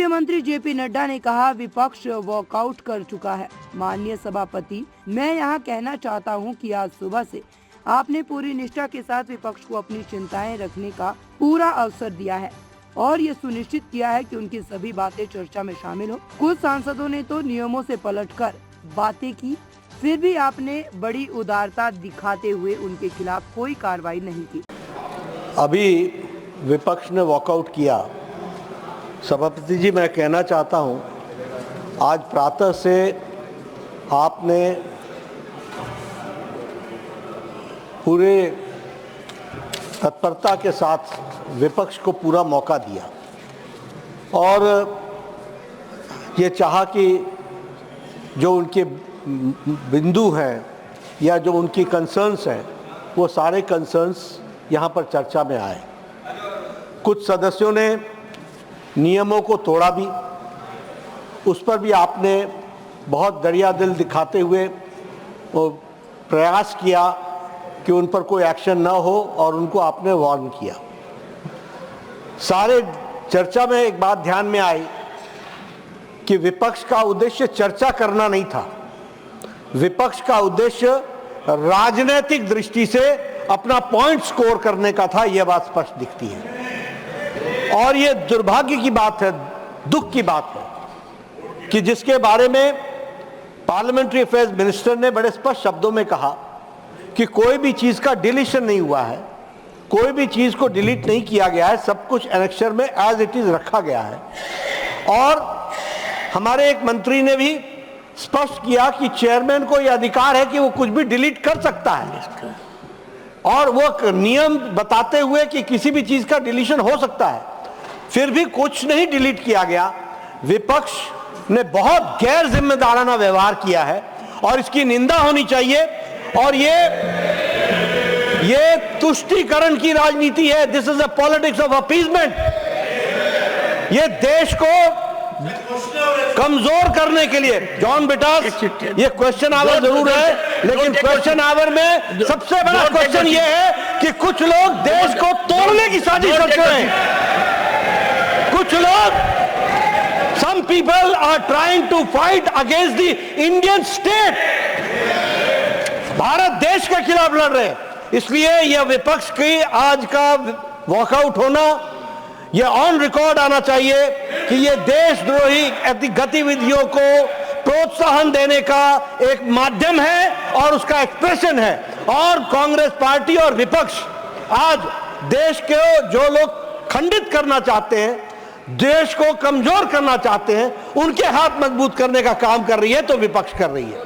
केंद्रीय मंत्री जेपी नड्डा ने कहा, विपक्ष वॉकआउट कर चुका है। माननीय सभापति, मैं यहाँ कहना चाहता हूँ कि आज सुबह से आपने पूरी निष्ठा के साथ विपक्ष को अपनी चिंताएं रखने का पूरा अवसर दिया है और ये सुनिश्चित किया है कि उनकी सभी बातें चर्चा में शामिल हो। कुछ सांसदों ने तो नियमों से पलटकर बातें की, फिर भी आपने बड़ी उदारता दिखाते हुए उनके खिलाफ कोई कार्रवाई नहीं की। अभी विपक्ष ने वॉकआउट किया। सभापति जी, मैं कहना चाहता हूं, आज प्रातः से आपने पूरे तत्परता के साथ विपक्ष को पूरा मौका दिया और ये चाहा कि जो उनके बिंदु हैं या जो उनकी कंसर्न्स हैं, वो सारे कंसर्न्स यहाँ पर चर्चा में आए। कुछ सदस्यों ने नियमों को तोड़ा भी, उस पर भी आपने बहुत दरिया दिल दिखाते हुए वो प्रयास किया कि उन पर कोई एक्शन ना हो और उनको आपने वार्न किया। सारे चर्चा में एक बात ध्यान में आई कि विपक्ष का उद्देश्य चर्चा करना नहीं था, विपक्ष का उद्देश्य राजनीतिक दृष्टि से अपना पॉइंट स्कोर करने का था। यह बात स्पष्ट दिखती है और यह दुर्भाग्य की बात है, दुख की बात है कि जिसके बारे में पार्लियामेंट्री अफेयर्स मिनिस्टर ने बड़े स्पष्ट शब्दों में कहा कि कोई भी चीज का डिलीशन नहीं हुआ है, कोई भी चीज को डिलीट नहीं किया गया है, सब कुछ एनेक्सर में एज इट इज रखा गया है। और हमारे एक मंत्री ने भी स्पष्ट किया कि चेयरमैन को यह अधिकार है कि वो कुछ भी डिलीट कर सकता है और वो नियम बताते हुए कि किसी भी चीज का डिलीशन हो सकता है, फिर भी कुछ नहीं डिलीट किया गया। विपक्ष ने बहुत गैर जिम्मेदाराना व्यवहार किया है और इसकी निंदा होनी चाहिए। और ये तुष्टीकरण की राजनीति है। This is a politics of appeasement. ये देश को कमजोर करने के लिए, जॉन बेटा, ये क्वेश्चन आवर जरूर है, लेकिन क्वेश्चन आवर में सबसे बड़ा क्वेश्चन ये है कि कुछ लोग देश को तोड़ने की साजिश करते हैं। कुछ लोग, some people are trying to fight against the Indian state। Bharat देश के खिलाफ लड़ रहे हैं। इसलिए यह विपक्ष की आज का वॉकआउट होना, यह ऑन रिकॉर्ड आना चाहिए कि यह देशद्रोही गतिविधियों को प्रोत्साहन देने का एक माध्यम है और उसका एक्सप्रेशन है। और कांग्रेस पार्टी और विपक्ष आज देश के जो लोग खंडित करना चाहते हैं, देश को कमजोर करना चाहते हैं, उनके हाथ मजबूत करने का काम कर रही है, तो विपक्ष कर रही है।